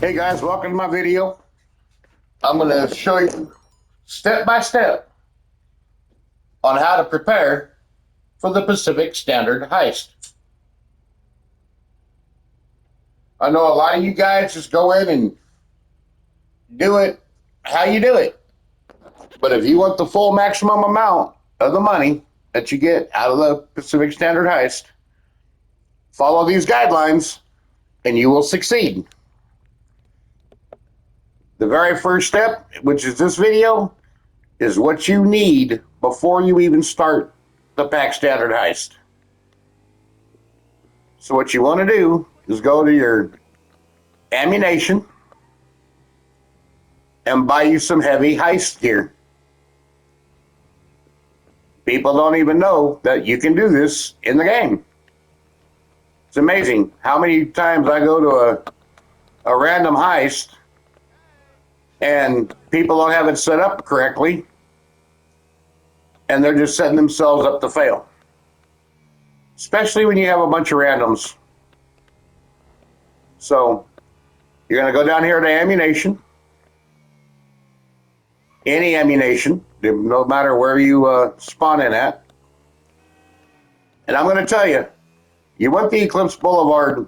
Hey guys, welcome to my video. I'm going to show you step by step on how to prepare for the Pacific Standard heist. I know a lot of you guys just go in and do it how you do it. But if you want the full maximum amount of the money that you get out of the Pacific Standard heist, follow these guidelines and you will succeed. The very first step, which is this video, is what you need before you even start the Pac Standard heist. So what you want to do is go to your ammunition and buy you some heavy heist gear. People don't even know that you can do this in the game. It's amazing how many times I go to a random heist and people don't have it set up correctly and they're just setting themselves up to fail. Especially when you have a bunch of randoms. So you're going to go down here to ammunition. Any ammunition, no matter where you spawn in at. And I'm going to tell you, you want the Eclipse Boulevard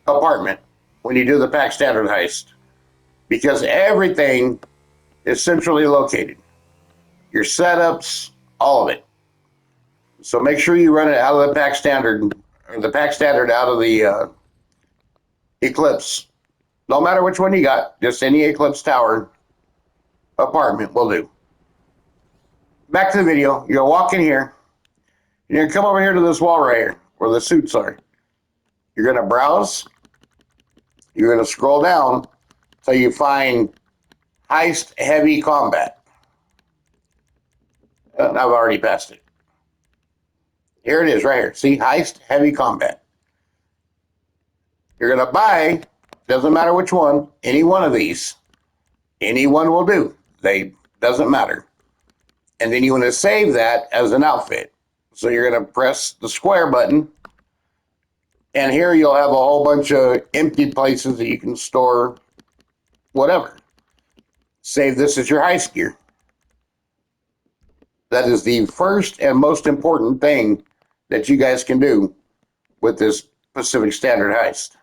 apartment when you do the Pac Standard heist, because everything is centrally located. Your setups, all of it. So make sure you run it out of the Pac Standard, or the Pac Standard out of the Eclipse. No matter which one you got, just any Eclipse Tower apartment will do. Back to the video. You're gonna walk in here. You're gonna come over here to this wall right here where the suits are. You're gonna browse. You're gonna scroll down till you find Heist Heavy Combat. I've already passed it. Here it is right here. See, Heist Heavy Combat. You're gonna buy, doesn't matter which one, any one of these. Any one will do. Doesn't matter. And then you want to save that as an outfit. So you're going to press the square button. And here you'll have a whole bunch of empty places that you can store whatever. Save this as your heist gear. That is the first and most important thing that you guys can do with this Pacific Standard heist.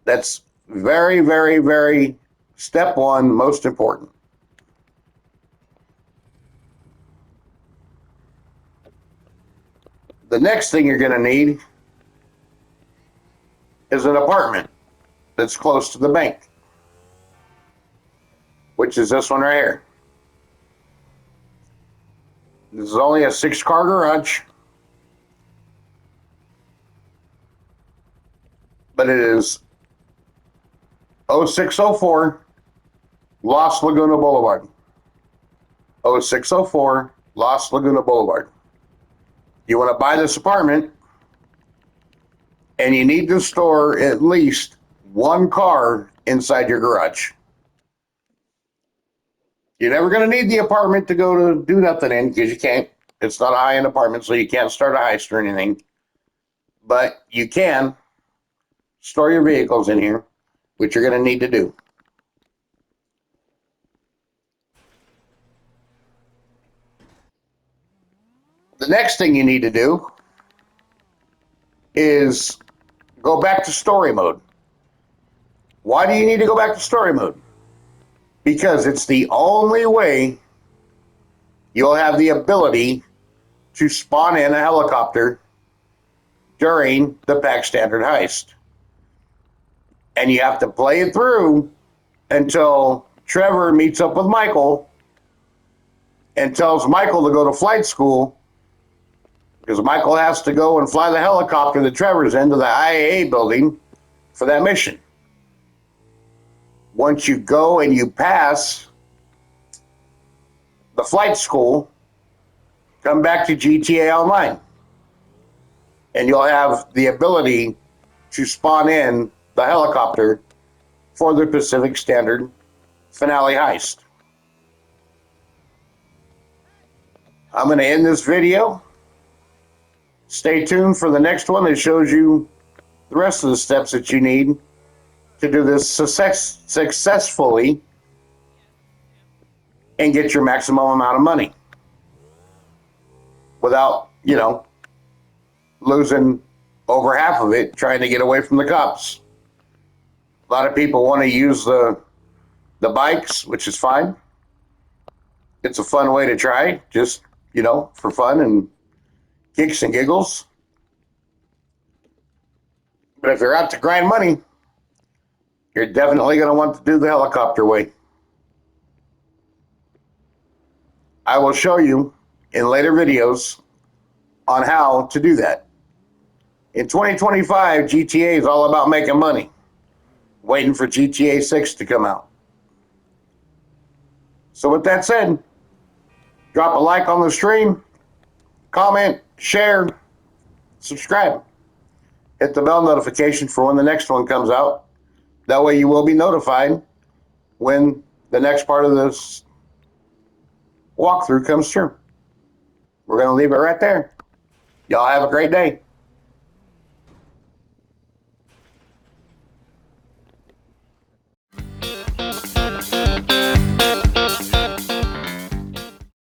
That's very, very, very step one, most important. The next thing you're going to need is an apartment that's close to the bank, which is this one right here. This is only a 6-car garage, but it is 0604 Los Laguna Boulevard. 0604 Los Laguna Boulevard. You want to buy this apartment, and you need to store at least one car inside your garage. You're never going to need the apartment to go to do nothing in, because you can't. It's not a high-end apartment, so you can't start a heist or anything. But you can store your vehicles in here, which you're going to need to do. The next thing you need to do is go back to story mode. Why do you need to go back to story mode? Because it's the only way you'll have the ability to spawn in a helicopter during the Pac Standard heist. And you have to play it through until Trevor meets up with Michael and tells Michael to go to flight school, because Michael has to go and fly the helicopter that Trevor's into the IAA building for that mission. Once you go and you pass the flight school, come back to GTA Online, and you'll have the ability to spawn in the helicopter for the Pacific Standard finale heist. I'm going to end this video. Stay tuned for the next one that shows you the rest of the steps that you need to do this successfully and get your maximum amount of money without, losing over half of it trying to get away from the cops. A lot of people want to use the bikes, which is fine. It's a fun way to try, just, for fun and kicks and giggles. But if you're out to grind money, you're definitely going to want to do the helicopter way. I will show you in later videos on how to do that. In 2025, GTA is all about making money. Waiting for GTA 6 to come out. So with that said, drop a like on the stream, comment, share, subscribe. Hit the bell notification for when the next one comes out. That way you will be notified when the next part of this walkthrough comes through. We're going to leave it right there. Y'all have a great day.